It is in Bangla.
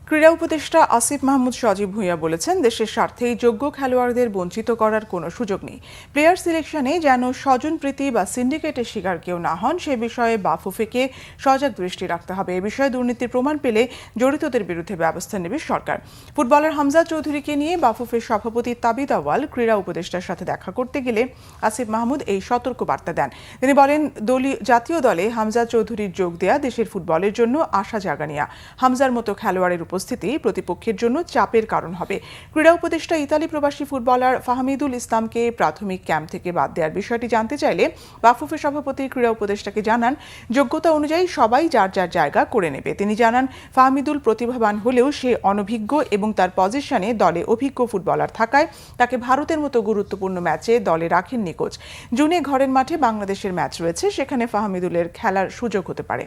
ক্রীড়া উপদেষ্টা আসিফ মাহমুদ সজীব ভুঁইয়া বলেছেন, দেশের স্বার্থেই যোগ্য খেলোয়াড়দের বঞ্চিত করার কোনো সুযোগ নেই। প্লেয়ার সিলেকশনে যেন স্বজনপ্রীতি বা সিন্ডিকেটের শিকার কেউ না হন, সে বিষয়ে বাফুফেকে সজাগ দৃষ্টি রাখতে হবে। এ বিষয়ে দুর্নীতির প্রমাণ পেলে জড়িতদের বিরুদ্ধে ব্যবস্থা নেবে সরকার। ফুটবলার হামজা চৌধুরীকে নিয়ে বাফুফের সভাপতি তাবিদ আওয়াল ক্রীড়া উপদেষ্টার সাথে দেখা করতে গেলে আসিফ মাহমুদ এই সতর্ক বার্তা দেন। তিনি বলেন, জাতীয় দলে হামজা চৌধুরীর যোগ দেয়া দেশের ফুটবলের জন্য আশা জাগানিয়া। হামজার মতো খেলোয়াড়ের উপস্থিতি প্রতিপক্ষের জন্য চাপের কারণ হবে। ক্রীড়া উপদেষ্টা ইতালি প্রবাসী ফুটবলার ফাহমিদুল ইসলামকে প্রাথমিক ক্যাম্প থেকে বাদ দেওয়ার বিষয়টি জানতে চাইলে বাফুফের সভাপতি ক্রীড়া উপদেষ্টাকে জানান, যোগ্যতা অনুযায়ী সবাই যার যার জায়গা করে নেবে। তিনি জানান, ফাহমিদুল প্রতিভাবান হলেও সে অনভিজ্ঞ এবং তার পজিশনে দলে অভিজ্ঞ ফুটবলার থাকায় তাকে ভারতের মতো গুরুত্বপূর্ণ ম্যাচে দলে রাখেননি কোচ। জুনে ঘরের মাঠে বাংলাদেশের ম্যাচ রয়েছে, সেখানে ফাহমিদুলের খেলার সুযোগ হতে পারে।